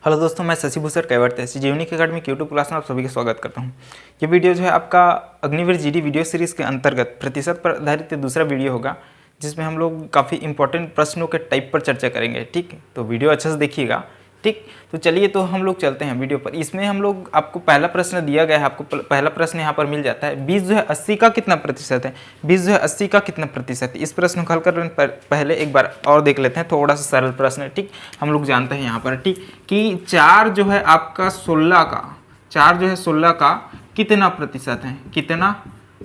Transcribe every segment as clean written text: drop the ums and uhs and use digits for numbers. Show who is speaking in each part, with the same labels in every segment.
Speaker 1: Hello दोस्तों, मैं शशि भूषण कैवर्त जीवनी अकेडमी यूट्यूब क्लास में आप सभी का स्वागत करता हूं। ये वीडियो जो है आपका अग्निवीर जीडी वीडियो सीरीज़ के अंतर्गत प्रतिशत पर आधारित दूसरा वीडियो होगा, जिसमें हम लोग काफ़ी इंपॉर्टेंट प्रश्नों के टाइप पर चर्चा करेंगे। ठीक, तो वीडियो अच्छे से देखिएगा। ठीक, तो चलिए तो हम लोग चलते हैं वीडियो पर। इसमें हम लोग आपको पहला प्रश्न दिया गया है, आपको पहला प्रश्न यहाँ पर मिल जाता है 20 जो है 80 का कितना प्रतिशत है। 20 जो है 80 का कितना प्रतिशत है। इस प्रश्न को हल करने पहले एक बार और देख लेते हैं, थोड़ा सा सरल प्रश्न है। ठीक, हम लोग जानते हैं यहाँ पर ठीक कि 4 जो है आपका 16 का, 4 जो है 16 का कितना प्रतिशत है, कितना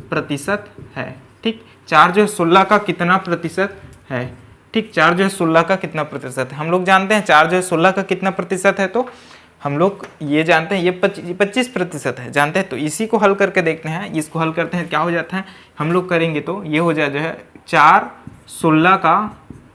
Speaker 1: प्रतिशत है। ठीक, 4 जो है 16 का कितना प्रतिशत है। ठीक, 4 जो है 16 का कितना प्रतिशत है। हम लोग जानते हैं 4 जो है 16 का कितना प्रतिशत है, तो हम लोग ये जानते हैं ये 25% है, जानते हैं। तो इसी को हल करके देखते हैं, इसको हल करते हैं क्या हो जाता है। हम लोग करेंगे तो ये हो जाए जो है 4 16 का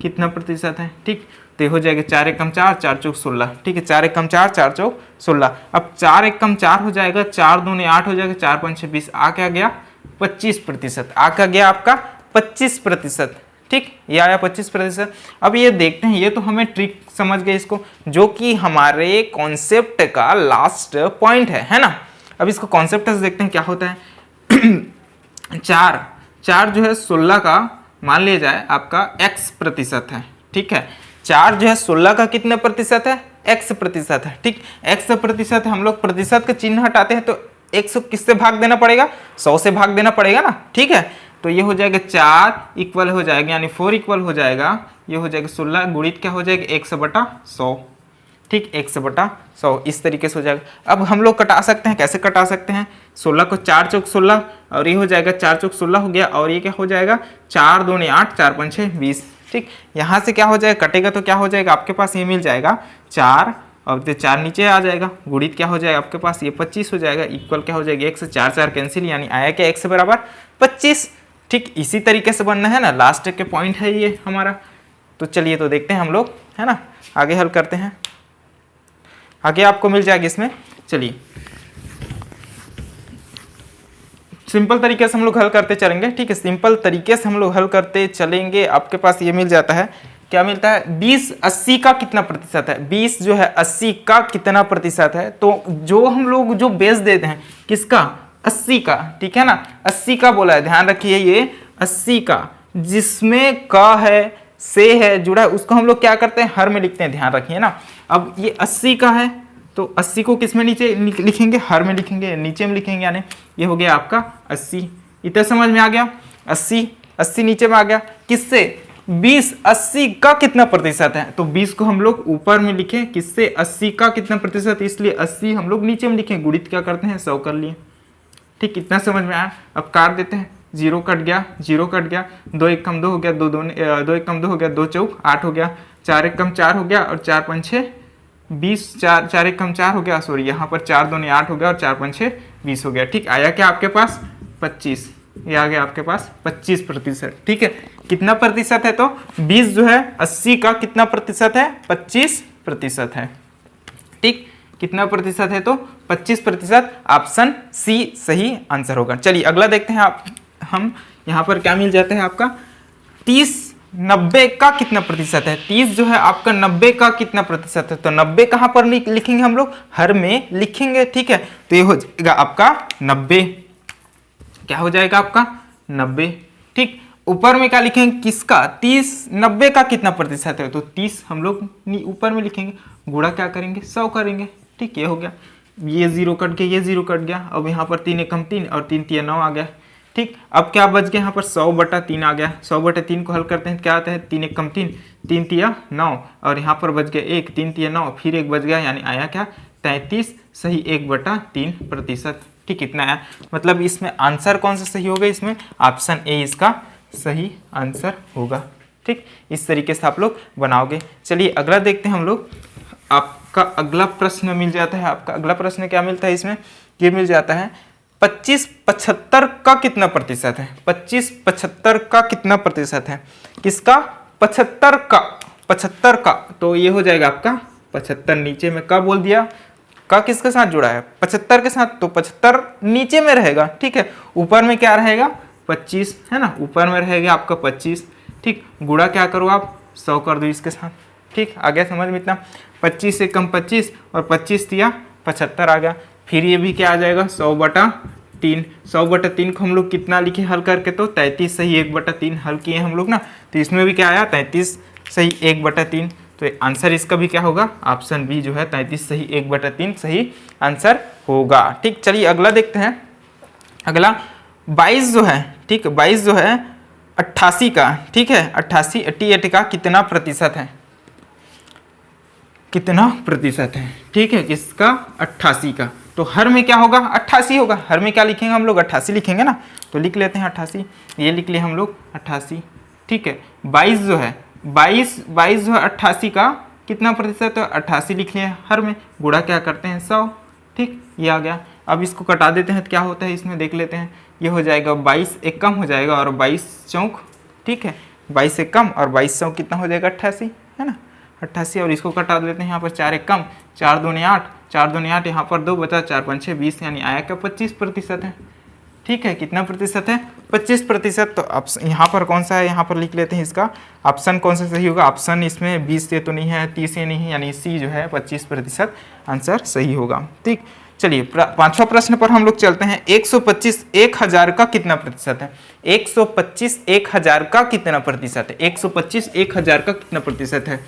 Speaker 1: कितना प्रतिशत है। ठीक, तो ये हो जाएगा 4 एकम 4, 4 चौक 16। ठीक है, 4 एकम 4, 4 चौक 16। अब 4 एकम 4 हो जाएगा, 4 दूनी 8 हो जाएगा, 4 पंच 20। आ क्या गया 25%। आ क्या गया आपका 25%। ठीक, ये आया 25%। अब ये देखते हैं, ये तो हमें ट्रिक समझ गए इसको, जो कि हमारे कॉन्सेप्ट का लास्ट पॉइंट है ना। अब इसको कॉन्सेप्ट से देखते हैं क्या होता है। 4 जो है 16 का मान लिया जाए आपका x प्रतिशत है। ठीक है, 4 जो है 16 का कितने प्रतिशत है, x प्रतिशत है। ठीक, x प्रतिशत है। हम लोग प्रतिशत का चिन्ह हटाते हैं तो 100 किससे भाग देना पड़ेगा, 100 से भाग देना पड़ेगा ना। ठीक है, तो ये हो जाएगा 4 इक्वल हो जाएगा, यानी 4 इक्वल हो जाएगा, ये हो जाएगा 16 गुणित क्या हो जाएगा 100/100। ठीक, 100/100 इस तरीके से हो जाएगा। अब हम लोग कटा सकते हैं, कैसे कटा सकते हैं। 16 को 4 चौक 16 और ये हो जाएगा 4 चौक 16 हो गया, और ये क्या हो जाएगा 4 दूनी 8, 4 पंच 20। ठीक, यहाँ से क्या हो जाएगा, कटेगा तो क्या हो जाएगा आपके पास, ये मिल जाएगा 4 और 4 नीचे आ जाएगा, गुणित क्या हो जाएगा आपके पास, ये 25 हो जाएगा, इक्वल क्या हो जाएगा 1 से 4 4 कैंसिल, यानी आया क्या 1 बराबर 25। ठीक, इसी तरीके से बनना है ना, लास्ट के पॉइंट है ये हमारा। तो चलिए तो देखते हैं हम लोग, है ना, आगे हल करते हैं। आगे आपको मिल जाएगी इसमें, चलिए सिंपल तरीके से हम लोग हल करते चलेंगे। ठीक है, सिंपल तरीके से हम लोग हल करते चलेंगे। आपके पास ये मिल जाता है, क्या मिलता है 20 80 का कितना प्रतिशत है। 20 जो है 80 का कितना प्रतिशत है। तो जो हम लोग जो बेस देते हैं किसका, 80 का। ठीक है ना, 80 का बोला है, ध्यान रखिए ये 80 का, जिसमें का है से है जुड़ा है, उसको हम लोग क्या करते हैं हर में लिखते हैं, ध्यान रखिए ना। अब ये 80 का है तो 80 को किस में नीचे लिखेंगे, हर में लिखेंगे, नीचे में लिखेंगे, यानी ये हो गया आपका 80। इतना समझ में आ गया। 80 नीचे में आ गया, किससे 20 80 का कितना प्रतिशत है। तो 20 को हम लोग ऊपर में लिखें, किससे 80 का कितना प्रतिशत, इसलिए 80 हम लोग नीचे में लिखें, गुणित क्या करते हैं 100 कर लिए। ठीक, कितना समझ में आया। अब काट देते हैं, 0 कट गया, 0 कट गया, 2 एकम 2 हो गया, 2 एकम 2 हो गया, 2 चौक 8 हो गया, 4 एकम 4 हो गया, और 4 पंछे 20, 4 एकम 4 हो गया, सॉरी यहाँ पर 4 दूनी 8 हो गया, और 4 पंछे 20 हो गया। ठीक, आया क्या आपके पास 25, ये आ गया आपके पास 25%। ठीक है, कितना प्रतिशत है, तो 20 जो है 80 का कितना प्रतिशत है, 25% है। ठीक, कितना प्रतिशत है, तो 25%। ऑप्शन सी सही आंसर होगा। चलिए अगला देखते हैं आप, हम यहाँ पर क्या मिल जाता है आपका 30 90 का कितना प्रतिशत है। 30 जो है आपका 90 का कितना प्रतिशत है। तो 90 कहाँ पर लिखेंगे हम लोग, हर में लिखेंगे। ठीक है, तो ये हो जाएगा आपका 90, क्या हो जाएगा आपका 90। ठीक, ऊपर में क्या लिखेंगे, किसका 30 90 का कितना प्रतिशत है। तो 30 हम लोग ऊपर में लिखेंगे, गुणा क्या करेंगे 100 करेंगे। ठीक, ये हो गया, ये 0 कट गया, ये 0 कट गया। अब यहाँ पर 3 एकम 3 और 3 तिया 9 आ गया। ठीक, अब क्या बच गया यहाँ पर 100/3 आ गया। 100/3 को हल करते हैं, क्या आता है 3 एकम 3, 3 तिया 9, और यहाँ पर बच गया 1, 3 तिया 9, फिर 1 बच गया, यानी आया क्या 33 सही 1/3%। ठीक, कितना आया, मतलब इसमें आंसर कौन सा सही होगा, इसमें ऑप्शन ए इसका सही आंसर होगा। ठीक, इस तरीके से आप लोग बनाओगे। चलिए अगला देखते हैं हम लोग। आपका अगला प्रश्न मिल जाता है, आपका अगला प्रश्न क्या मिलता है इसमें, ये मिल जाता है 25 75 का कितना प्रतिशत है। 25 75 का कितना प्रतिशत है, किसका 75 का। तो ये हो जाएगा आपका 75, नीचे में का बोल दिया, का किसके साथ जुड़ा है 75 के साथ, तो 75 नीचे में रहेगा। ठीक है, ऊपर में क्या रहेगा 25, है ना, ऊपर में रहेगा आपका 25। ठीक, गुणा क्या करो आप 100 कर दो इसके साथ। ठीक, आ गया समझ में इतना। 25 से कम 25 और 25 दिया 75 आ गया। फिर ये भी क्या आ जाएगा 100/3। 100/3 को हम लोग कितना लिखे हल करके, तो 33 सही 1/3 हल किए हम लोग ना, तो इसमें भी क्या आया 33 सही 1/3। तो आंसर इसका भी क्या होगा, ऑप्शन बी जो है 33 सही 1/3 सही आंसर होगा। ठीक, चलिए अगला देखते हैं। अगला 22 जो है, ठीक 22 जो है 88 का, ठीक है 88 का कितना प्रतिशत है, कितना प्रतिशत है, ठीक है किसका 88 का। तो हर में क्या होगा 88 होगा, हर में क्या लिखेंगे हम लोग 88 लिखेंगे ना, तो लिख लेते हैं 88, ये लिख लिए हम लोग 88। ठीक है 22 जो है 22 जो है 88 का कितना प्रतिशत, तो 88 लिख लिए हर में, गुणा क्या करते हैं 100। ठीक, ये आ गया। अब इसको कटा देते हैं तो क्या होता है इसमें देख लेते हैं, ये हो जाएगा 22 एक कम हो जाएगा और 22 चौक, ठीक है 22 एक कम और 22 चौक कितना हो जाएगा 88, है ना 88। और इसको कटा देते हैं यहाँ पर 4 एक कम, 4 दूनी 8, 4 दूनी 8, यहाँ पर 2 बचा, 4 5 6 20, यानी आया क्या 25% है। ठीक है कितना प्रतिशत है 25%। तो ऑप्शन यहाँ पर कौन सा है, यहाँ पर लिख लेते हैं इसका ऑप्शन कौन सा सही होगा। ऑप्शन इसमें 20 से तो नहीं है, 30 से नहीं है, यानी सी जो है 25% आंसर सही होगा। ठीक, चलिए पांचवा प्रश्न पर हम लोग चलते हैं। 125 1000 का कितना प्रतिशत है, 125 1000 का कितना प्रतिशत है, 125 1000 का कितना प्रतिशत है।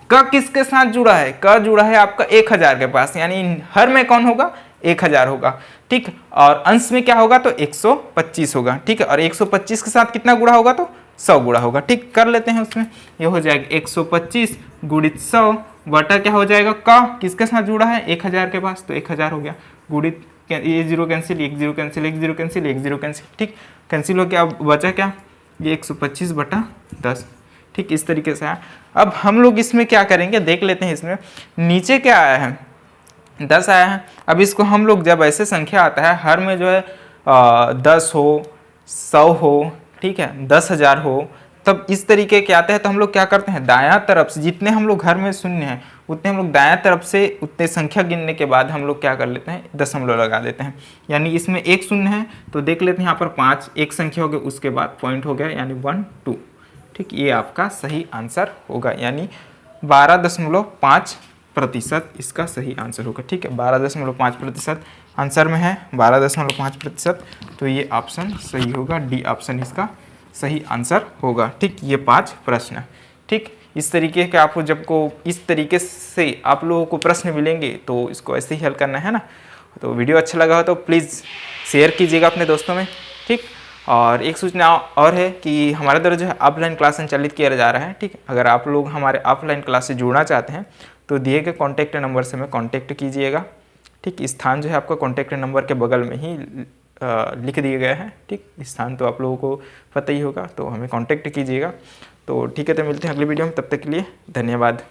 Speaker 1: क किसके साथ जुड़ा है, क जुड़ा है आपका 1000 के पास, यानी हर में कौन होगा 1000 होगा। ठीक, और अंश में क्या होगा तो 125 होगा। ठीक है, और 125 के साथ कितना गुणा होगा तो 100 गुणा होगा। ठीक, कर लेते हैं उसमें, ये हो जाएगा 125 गुणित 100 बटा क्या हो जाएगा, का किसके साथ जुड़ा है 1000 के पास, तो 1000 हो गया, गुणित ये 0 कैंसिल, 1 0 कैंसिल, 1 0 कैंसिल, 1 0 कैंसिल। ठीक, कैंसिल हो गया, अब बचा क्या ये 125/10। ठीक, इस तरीके से है। अब हम लोग इसमें क्या करेंगे देख लेते हैं, इसमें नीचे क्या आया है 10 आया है। अब इसको हम लोग जब ऐसे संख्या आता है हर में जो है 10 हो 100 हो, ठीक है 10,000 हो, तब इस तरीके के आते हैं तो हम लोग क्या करते हैं दायां तरफ से जितने हम लोग घर में शून्य हैं उतने हम लोग दायां तरफ से उतने संख्या गिनने के बाद हम लोग क्या कर लेते हैं दशमलव लगा देते हैं। यानी इसमें एक शून्य है तो देख लेते हैं यहाँ पर 5 एक संख्या हो गई, उसके बाद पॉइंट हो गया यानी 1 2। ठीक, ये आपका सही आंसर होगा, यानी 12.5% इसका सही आंसर होगा। ठीक है 12.5% आंसर में है, 12.5%, तो ये ऑप्शन सही होगा, डी ऑप्शन इसका सही आंसर होगा। ठीक, ये 5 प्रश्न। ठीक, इस तरीके के आपको जब को इस तरीके से आप लोगों को प्रश्न मिलेंगे तो इसको ऐसे ही हल करना है ना। तो वीडियो अच्छा लगा हो तो प्लीज़ शेयर कीजिएगा अपने दोस्तों में। ठीक, और एक सूचना और है कि हमारे द्वारा जो है ऑफलाइन क्लास संचालित किया जा रहा है। ठीक, अगर आप लोग हमारे ऑफलाइन क्लास से जुड़ना चाहते हैं तो दिए गए कॉन्टैक्ट नंबर से हमें कॉन्टैक्ट कीजिएगा। ठीक, स्थान जो है आपका कॉन्टैक्ट नंबर के बगल में ही लिख दिए गए हैं। ठीक, स्थान तो आप लोगों को पता ही होगा, तो हमें कॉन्टैक्ट कीजिएगा। तो ठीक है, तो मिलते हैं अगली वीडियो में, तब तक के लिए धन्यवाद।